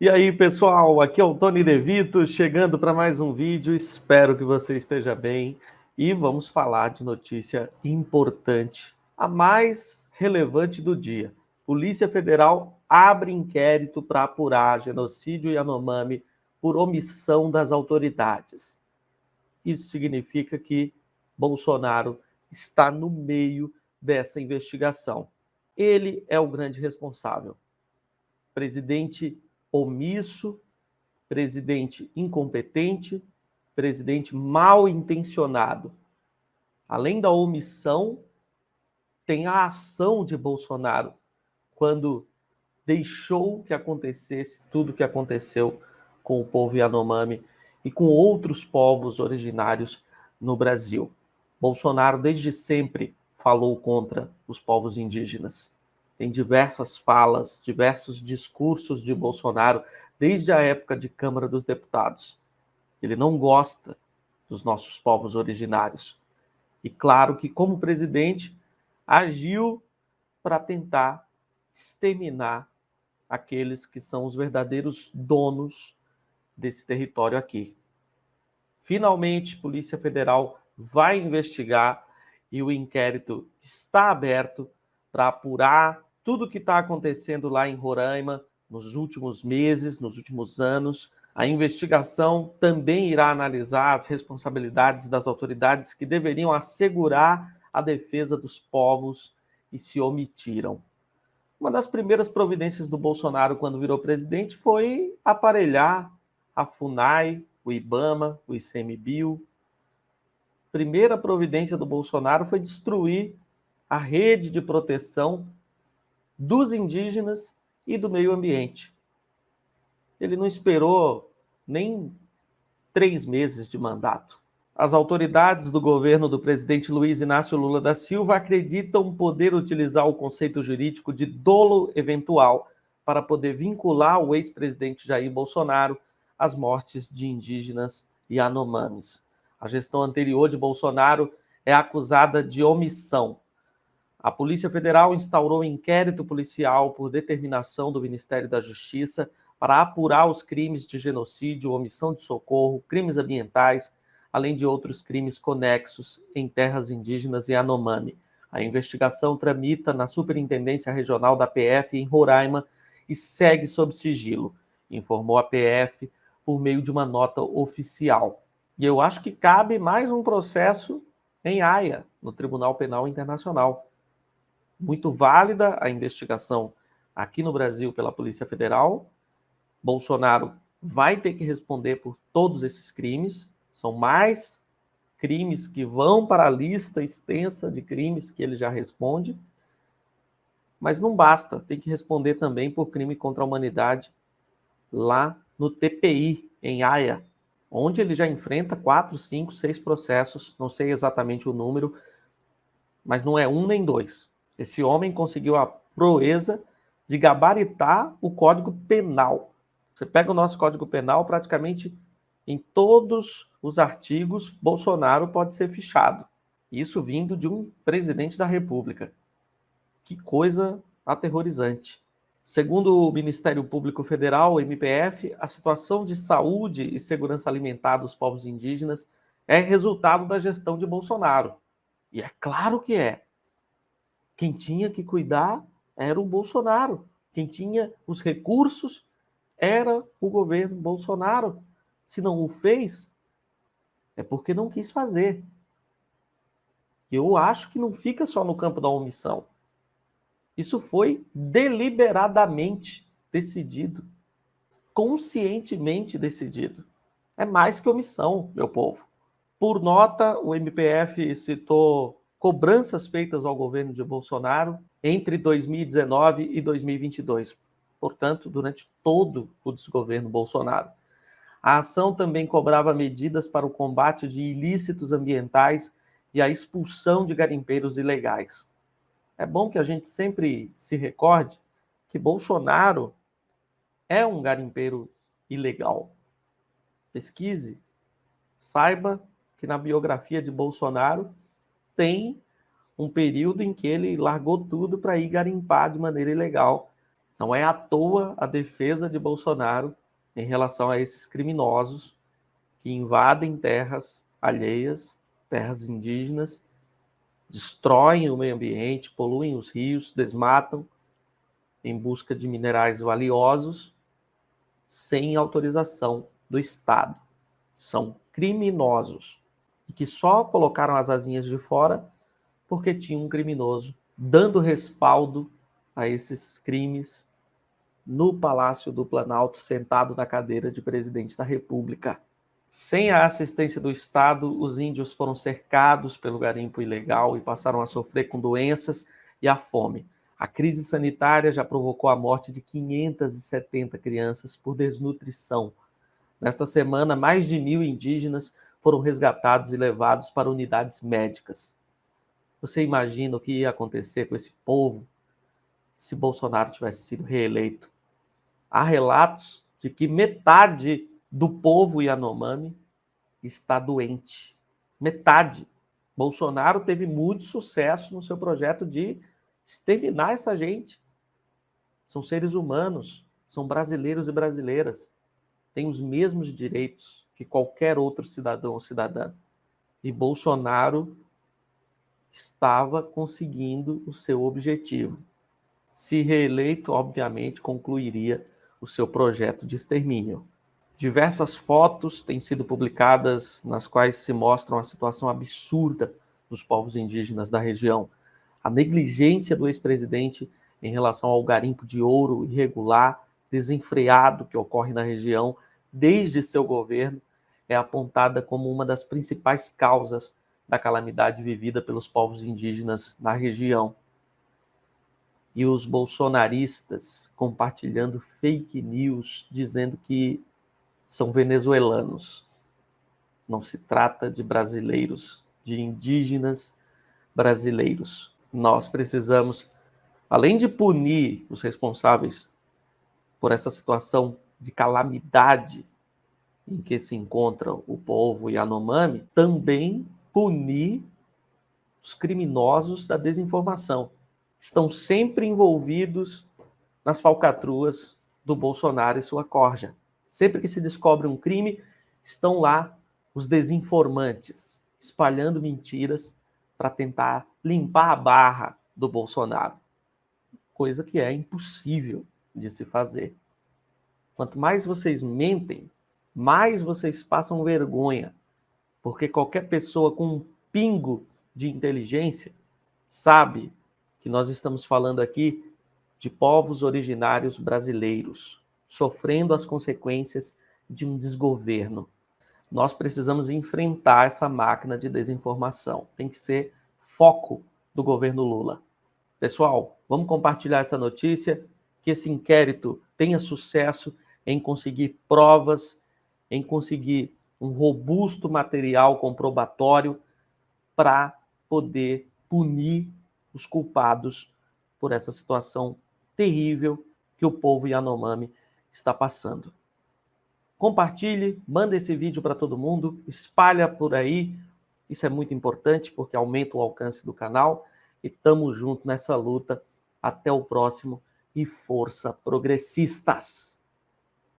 E aí, pessoal, aqui é o Tony De Vito, chegando para mais um vídeo. Espero que você esteja bem e vamos falar de notícia importante, a mais relevante do dia. Polícia Federal abre inquérito para apurar genocídio Yanomami por omissão das autoridades. Isso significa que Bolsonaro está no meio dessa investigação. Ele é o grande responsável. Presidente omisso, presidente incompetente, presidente mal intencionado. Além da omissão, tem a ação de Bolsonaro quando deixou que acontecesse tudo o que aconteceu com o povo Yanomami e com outros povos originários no Brasil. Bolsonaro desde sempre falou contra os povos indígenas. Tem diversas falas, diversos discursos de Bolsonaro desde a época de Câmara dos Deputados. Ele não gosta dos nossos povos originários. E claro que, como presidente, agiu para tentar exterminar aqueles que são os verdadeiros donos desse território aqui. Finalmente, a Polícia Federal vai investigar e o inquérito está aberto para apurar tudo o que está acontecendo lá em Roraima nos últimos meses, nos últimos anos. A investigação também irá analisar as responsabilidades das autoridades que deveriam assegurar a defesa dos povos e se omitiram. Uma das primeiras providências do Bolsonaro quando virou presidente foi aparelhar a FUNAI, o IBAMA, o ICMBio. Primeira providência do Bolsonaro foi destruir a rede de proteção dos indígenas e do meio ambiente. Ele não esperou nem 3 meses de mandato. As autoridades do governo do presidente Luiz Inácio Lula da Silva acreditam poder utilizar o conceito jurídico de dolo eventual para poder vincular o ex-presidente Jair Bolsonaro às mortes de indígenas e Yanomamis. A gestão anterior de Bolsonaro é acusada de omissão. A Polícia Federal instaurou um inquérito policial por determinação do Ministério da Justiça para apurar os crimes de genocídio, omissão de socorro, crimes ambientais, além de outros crimes conexos em terras indígenas e Yanomami. A investigação tramita na Superintendência Regional da PF em Roraima e segue sob sigilo, informou a PF por meio de uma nota oficial. E eu acho que cabe mais um processo em Haia, no Tribunal Penal Internacional. Muito válida a investigação aqui no Brasil pela Polícia Federal. Bolsonaro vai ter que responder por todos esses crimes. São mais crimes que vão para a lista extensa de crimes que ele já responde. Mas não basta, tem que responder também por crime contra a humanidade lá no TPI, em Haia, onde ele já enfrenta 4, 5, 6 processos, não sei exatamente o número, mas não é um nem dois. Esse homem conseguiu a proeza de gabaritar o Código Penal. Você pega o nosso Código Penal, praticamente em todos os artigos, Bolsonaro pode ser fichado. Isso vindo de um presidente da República. Que coisa aterrorizante. Segundo o Ministério Público Federal, o MPF, a situação de saúde e segurança alimentar dos povos indígenas é resultado da gestão de Bolsonaro. E é claro que é. Quem tinha que cuidar era o Bolsonaro. Quem tinha os recursos era o governo Bolsonaro. Se não o fez, é porque não quis fazer. Eu acho que não fica só no campo da omissão. Isso foi deliberadamente decidido, conscientemente decidido. É mais que omissão, meu povo. Por nota, o MPF citou cobranças feitas ao governo de Bolsonaro entre 2019 e 2022, portanto, durante todo o desgoverno Bolsonaro. A ação também cobrava medidas para o combate de ilícitos ambientais e a expulsão de garimpeiros ilegais. É bom que a gente sempre se recorde que Bolsonaro é um garimpeiro ilegal. Pesquise, saiba que na biografia de Bolsonaro tem um período em que ele largou tudo para ir garimpar de maneira ilegal. Não é à toa a defesa de Bolsonaro em relação a esses criminosos que invadem terras alheias, terras indígenas, destroem o meio ambiente, poluem os rios, desmatam em busca de minerais valiosos sem autorização do Estado. São criminosos e que só colocaram as asinhas de fora porque tinha um criminoso dando respaldo a esses crimes no Palácio do Planalto, sentado na cadeira de presidente da República. Sem a assistência do Estado, os índios foram cercados pelo garimpo ilegal e passaram a sofrer com doenças e a fome. A crise sanitária já provocou a morte de 570 crianças por desnutrição. Nesta semana, mais de 1.000 indígenas foram resgatados e levados para unidades médicas. Você imagina o que ia acontecer com esse povo se Bolsonaro tivesse sido reeleito? Há relatos de que metade do povo Yanomami está doente. Metade. Bolsonaro teve muito sucesso no seu projeto de exterminar essa gente. São seres humanos, são brasileiros e brasileiras. Têm os mesmos direitos que qualquer outro cidadão ou cidadã. E Bolsonaro estava conseguindo o seu objetivo. Se reeleito, obviamente, concluiria o seu projeto de extermínio. Diversas fotos têm sido publicadas nas quais se mostram a situação absurda dos povos indígenas da região. A negligência do ex-presidente em relação ao garimpo de ouro irregular, desenfreado que ocorre na região desde seu governo, é apontada como uma das principais causas da calamidade vivida pelos povos indígenas na região. E os bolsonaristas compartilhando fake news, dizendo que são venezuelanos. Não se trata de brasileiros, de indígenas brasileiros. Nós precisamos, além de punir os responsáveis por essa situação de calamidade em que se encontra o povo Yanomami, também punir os criminosos da desinformação. Estão sempre envolvidos nas falcatruas do Bolsonaro e sua corja. Sempre que se descobre um crime, estão lá os desinformantes, espalhando mentiras para tentar limpar a barra do Bolsonaro. Coisa que é impossível de se fazer. Quanto mais vocês mentem, mais vocês passam vergonha, porque qualquer pessoa com um pingo de inteligência sabe que nós estamos falando aqui de povos originários brasileiros, sofrendo as consequências de um desgoverno. Nós precisamos enfrentar essa máquina de desinformação. Tem que ser foco do governo Lula. Pessoal, vamos compartilhar essa notícia, que esse inquérito tenha sucesso em conseguir provas, em conseguir um robusto material comprobatório para poder punir os culpados por essa situação terrível que o povo Yanomami está passando. Compartilhe, manda esse vídeo para todo mundo, espalha por aí. Isso é muito importante porque aumenta o alcance do canal. E tamo junto nessa luta. Até o próximo e força progressistas!